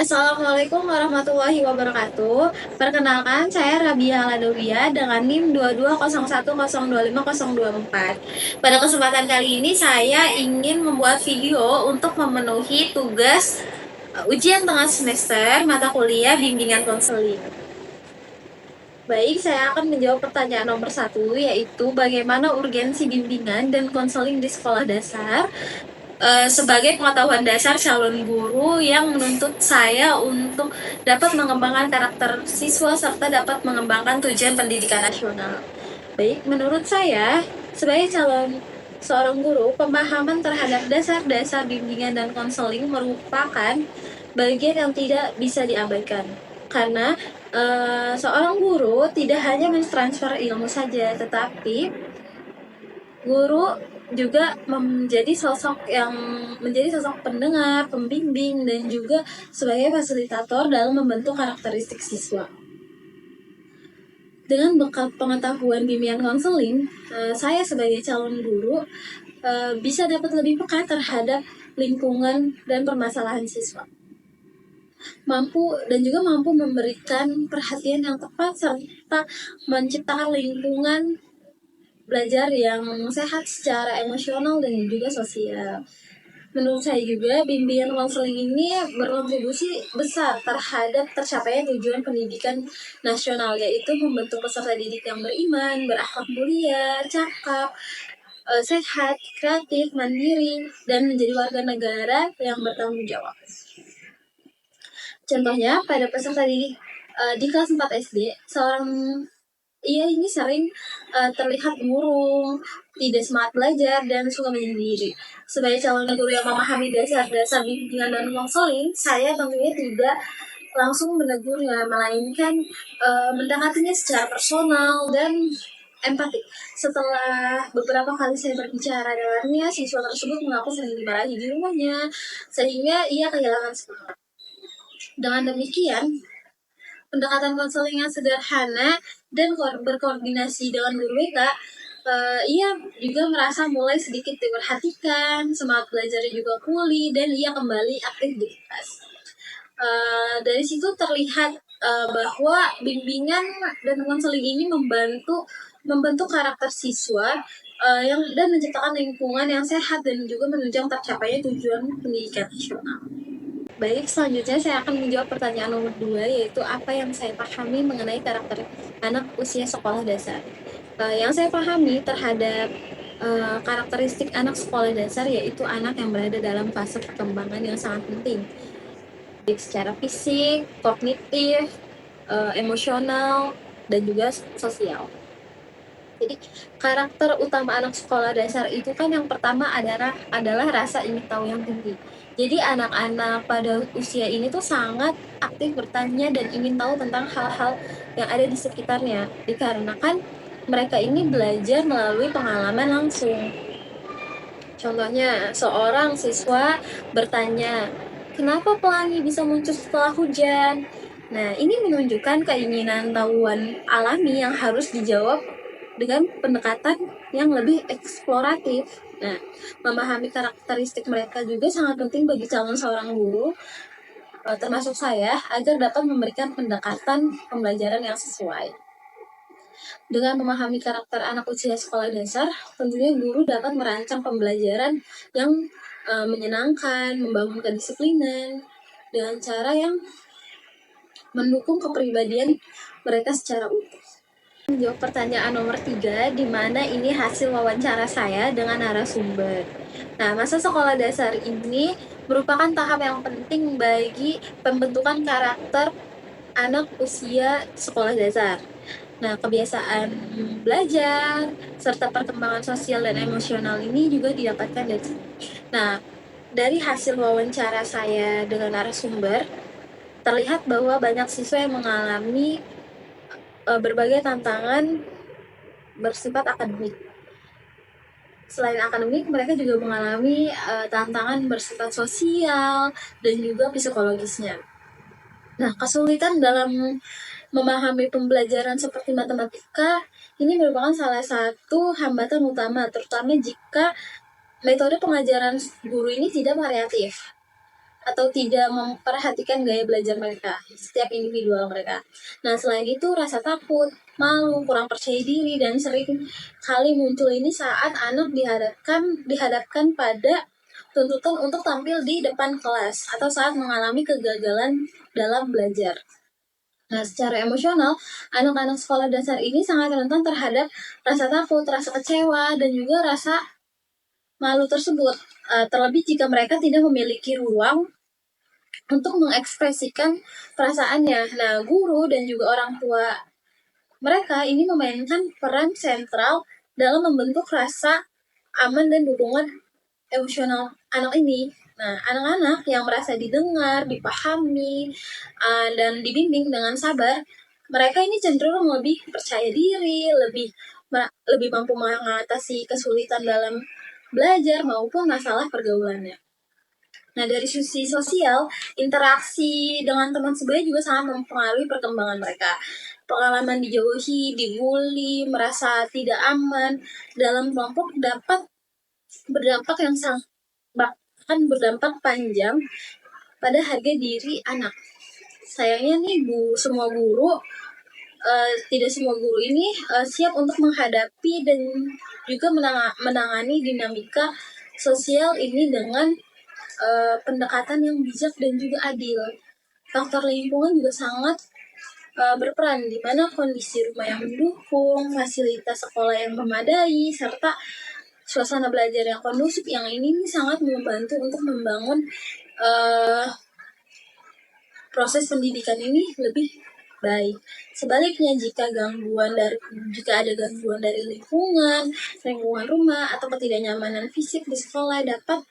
Assalamualaikum warahmatullahi wabarakatuh. Perkenalkan, saya Rabia Ladovia dengan NIM 2201025024. Pada kesempatan kali ini saya ingin membuat video untuk memenuhi tugas ujian tengah semester mata kuliah bimbingan konseling. Baik, saya akan menjawab pertanyaan nomor 1, yaitu bagaimana urgensi bimbingan dan konseling di sekolah dasar. Sebagai pengetahuan dasar calon guru yang menuntut saya untuk dapat mengembangkan karakter siswa serta dapat mengembangkan tujuan pendidikan nasional. Baik, menurut saya sebagai calon seorang guru, pemahaman terhadap dasar-dasar bimbingan dan konseling merupakan bagian yang tidak bisa diabaikan. Karena seorang guru tidak hanya mentransfer ilmu saja, tetapi guru juga menjadi sosok pendengar, pembimbing, dan juga sebagai fasilitator dalam membentuk karakteristik siswa. Dengan bekal pengetahuan bimbingan konseling, saya sebagai calon guru bisa dapat lebih peka terhadap lingkungan dan permasalahan siswa. Mampu memberikan perhatian yang tepat serta menciptakan lingkungan belajar yang sehat secara emosional dan juga sosial. Menurut saya juga, bimbingan konseling ini berkontribusi besar terhadap tercapainya tujuan pendidikan nasional, yaitu membentuk peserta didik yang beriman, berakhlak mulia, cakap, sehat, kreatif, mandiri, dan menjadi warga negara yang bertanggung jawab. Contohnya, pada peserta didik di kelas 4 SD, ia ini sering terlihat murung, tidak semangat belajar, dan suka menyendiri. Sebagai calon guru yang memahami dasar-dasar bimbingan dan konseling, saya tentunya tidak langsung menegurnya, melainkan mendekatinya secara personal dan empati. Setelah beberapa kali saya berbicara dengannya, siswa tersebut mengaku sering dimarahi di rumahnya, sehingga ia kehilangan semangat. Dengan demikian, pendekatan konseling yang sederhana dan berkoordinasi dengan guru BK, ia juga merasa mulai sedikit diperhatikan, semangat belajarnya juga pulih, dan ia kembali aktif di kelas. Dari situ terlihat bahwa bimbingan dan konseling ini membentuk karakter siswa dan menciptakan lingkungan yang sehat dan juga menunjang tercapainya tujuan pendidikan nasional. Baik, selanjutnya saya akan menjawab pertanyaan nomor 2, yaitu apa yang saya pahami mengenai karakter anak usia sekolah dasar. Yang saya pahami terhadap karakteristik anak sekolah dasar yaitu anak yang berada dalam fase perkembangan yang sangat penting, baik secara fisik, kognitif, emosional, dan juga sosial. Jadi karakter utama anak sekolah dasar itu kan yang pertama adalah rasa ingin tahu yang tinggi. Jadi anak-anak pada usia ini tuh sangat aktif bertanya dan ingin tahu tentang hal-hal yang ada di sekitarnya, dikarenakan mereka ini belajar melalui pengalaman langsung. Contohnya, seorang siswa bertanya, kenapa pelangi bisa muncul setelah hujan? Nah, ini menunjukkan keinginan tahuan alami yang harus dijawab dengan pendekatan yang lebih eksploratif. Nah, memahami karakteristik mereka juga sangat penting bagi calon seorang guru, termasuk saya, agar dapat memberikan pendekatan pembelajaran yang sesuai. Dengan memahami karakter anak usia sekolah dasar, tentunya guru dapat merancang pembelajaran yang menyenangkan, membangun kedisiplinan, dengan cara yang mendukung kepribadian mereka secara utuh. Menjawab pertanyaan nomor 3, di mana ini hasil wawancara saya dengan narasumber. Nah, masa sekolah dasar ini merupakan tahap yang penting bagi pembentukan karakter anak usia sekolah dasar. Nah, kebiasaan belajar serta perkembangan sosial dan emosional ini juga didapatkan dari sini. Nah, dari hasil wawancara saya dengan narasumber, terlihat bahwa banyak siswa yang mengalami berbagai tantangan bersifat akademik. Selain akademik, mereka juga mengalami tantangan bersifat sosial dan juga psikologisnya. Nah, kesulitan dalam memahami pembelajaran seperti matematika ini merupakan salah satu hambatan utama, terutama jika metode pengajaran guru ini tidak variatif. atau tidak memperhatikan gaya belajar mereka, setiap individual mereka. Nah, selain itu rasa takut, malu, kurang percaya diri, dan sering kali muncul ini saat anak dihadapkan pada tuntutan untuk tampil di depan kelas atau saat mengalami kegagalan dalam belajar. Nah, secara emosional, anak-anak sekolah dasar ini sangat rentan terhadap rasa takut, rasa kecewa, dan juga rasa malu tersebut. Terlebih jika mereka tidak memiliki ruang untuk mengekspresikan perasaannya. Nah, guru dan juga orang tua mereka ini memainkan peran sentral dalam membentuk rasa aman dan dukungan emosional anak ini. Nah, anak-anak yang merasa didengar, dipahami, dan dibimbing dengan sabar, mereka ini cenderung lebih percaya diri, lebih mampu mengatasi kesulitan dalam belajar maupun masalah pergaulannya. Nah, dari sisi sosial, interaksi dengan teman sebaya juga sangat mempengaruhi perkembangan mereka. Pengalaman dijauhi, dibully, merasa tidak aman dalam kelompok dapat berdampak yang sangat bahkan berdampak panjang pada harga diri anak. Sayangnya nih semua guru tidak semua guru ini siap untuk menghadapi dan juga menangani dinamika sosial ini dengan pendekatan yang bijak dan juga adil. Faktor lingkungan juga sangat berperan, di mana kondisi rumah yang mendukung, fasilitas sekolah yang memadai, serta suasana belajar yang kondusif yang ini sangat membantu untuk membangun proses pendidikan ini lebih baik. Sebaliknya jika ada gangguan dari lingkungan rumah atau ketidaknyamanan fisik di sekolah dapat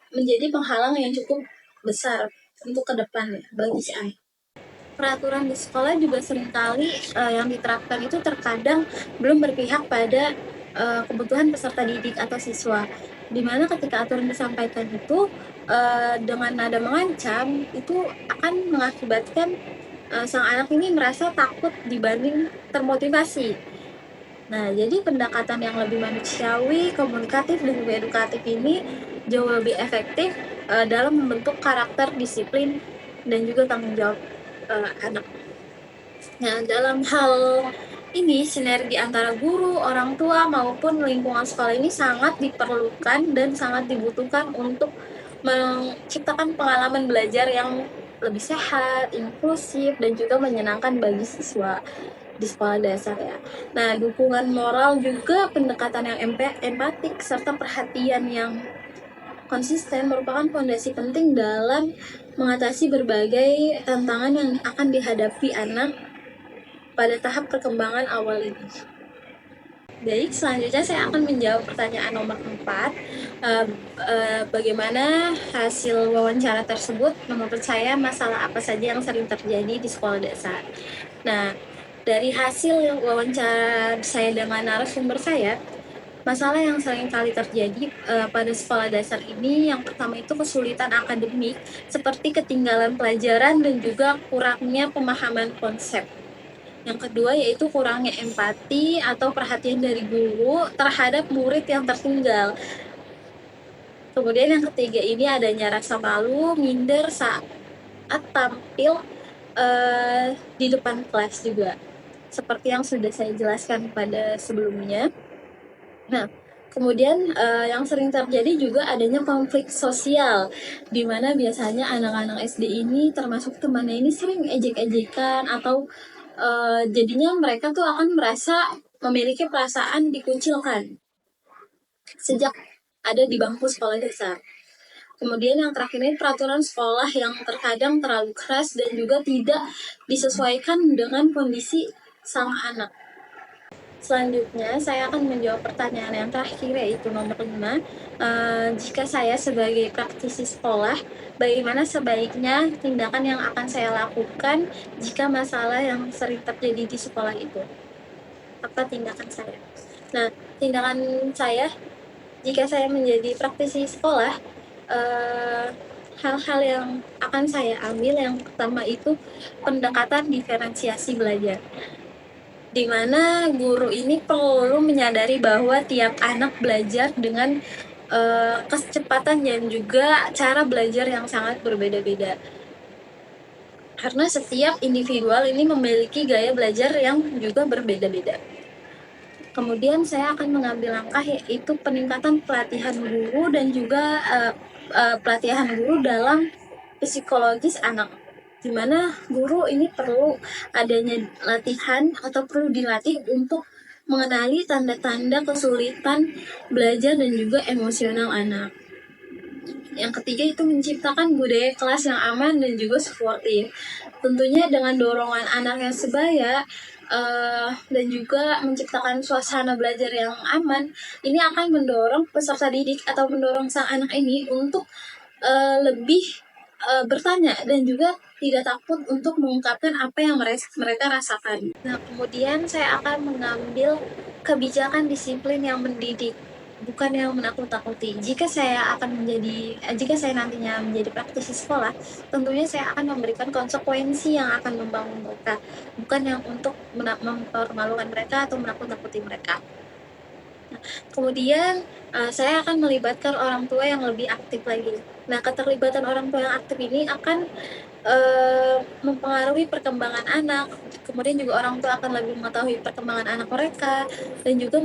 menjadi penghalang yang cukup besar untuk ke depannya bagi si anak. Peraturan di sekolah juga seringkali yang diterapkan itu terkadang belum berpihak pada kebutuhan peserta didik atau siswa, di mana ketika aturan disampaikan itu dengan nada mengancam itu akan mengakibatkan sang anak ini merasa takut dibanding termotivasi. Nah, jadi pendekatan yang lebih manusiawi, komunikatif, dan juga edukatif ini jauh lebih efektif dalam membentuk karakter, disiplin, dan juga tanggung jawab anak. Nah, dalam hal ini sinergi antara guru, orang tua, maupun lingkungan sekolah ini sangat diperlukan dan sangat dibutuhkan untuk menciptakan pengalaman belajar yang lebih sehat, inklusif, dan juga menyenangkan bagi siswa di sekolah dasar ya. Nah, dukungan moral juga, pendekatan yang empatik, serta perhatian yang konsisten merupakan fondasi penting dalam mengatasi berbagai tantangan yang akan dihadapi anak pada tahap perkembangan awal ini. Baik, selanjutnya saya akan menjawab pertanyaan nomor 4. Bagaimana hasil wawancara tersebut? Menurut saya, masalah apa saja yang sering terjadi di sekolah dasar? Nah, dari hasil wawancara saya dengan narasumber saya, masalah yang sering kali terjadi pada sekolah dasar ini, yang pertama itu kesulitan akademik, seperti ketinggalan pelajaran dan juga kurangnya pemahaman konsep. Yang kedua yaitu kurangnya empati atau perhatian dari guru terhadap murid yang tertinggal. Kemudian yang ketiga ini adanya rasa malu, minder saat tampil di depan kelas juga, seperti yang sudah saya jelaskan pada sebelumnya. Nah, kemudian yang sering terjadi juga adanya konflik sosial, di mana biasanya anak-anak SD ini termasuk temannya ini sering ejek-ejekan atau jadinya mereka tuh akan merasa memiliki perasaan dikucilkan sejak ada di bangku sekolah dasar. Kemudian yang terakhir ini peraturan sekolah yang terkadang terlalu keras dan juga tidak disesuaikan dengan kondisi sang anak. Selanjutnya, saya akan menjawab pertanyaan yang terakhir, yaitu nomor 5. Jika saya sebagai praktisi sekolah, bagaimana sebaiknya tindakan yang akan saya lakukan jika masalah yang sering terjadi di sekolah itu? Apa tindakan saya? Nah, tindakan saya, jika saya menjadi praktisi sekolah, hal-hal yang akan saya ambil yang pertama itu pendekatan diferensiasi belajar, di mana guru ini perlu menyadari bahwa tiap anak belajar dengan kecepatan dan juga cara belajar yang sangat berbeda-beda. Karena setiap individual ini memiliki gaya belajar yang juga berbeda-beda. Kemudian saya akan mengambil langkah yaitu peningkatan pelatihan guru dan juga pelatihan guru dalam psikologis anak, di mana guru ini perlu adanya latihan atau perlu dilatih untuk mengenali tanda-tanda kesulitan belajar dan juga emosional anak. Yang ketiga itu menciptakan budaya kelas yang aman dan juga suportif. Tentunya dengan dorongan anak yang sebaya dan juga menciptakan suasana belajar yang aman, ini akan mendorong peserta didik atau mendorong sang anak ini untuk lebih bertanya dan juga tidak takut untuk mengungkapkan apa yang mereka rasakan. Nah, kemudian saya akan mengambil kebijakan disiplin yang mendidik, bukan yang menakut-nakuti. Jika saya nantinya menjadi praktisi sekolah, tentunya saya akan memberikan konsekuensi yang akan membangun mereka, bukan yang untuk mempermalukan mereka atau menakut-nakuti mereka. Kemudian saya akan melibatkan orang tua yang lebih aktif lagi. Nah, keterlibatan orang tua yang aktif ini akan mempengaruhi perkembangan anak. Kemudian juga orang tua akan lebih mengetahui perkembangan anak mereka dan juga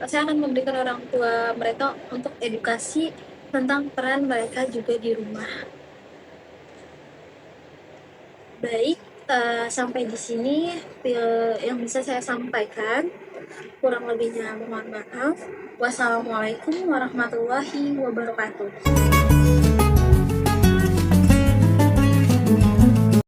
saya akan memberikan orang tua mereka untuk edukasi tentang peran mereka juga di rumah. Baik, sampai di sini yang bisa saya sampaikan. Kurang lebihnya mohon maaf. Wassalamualaikum warahmatullahi wabarakatuh.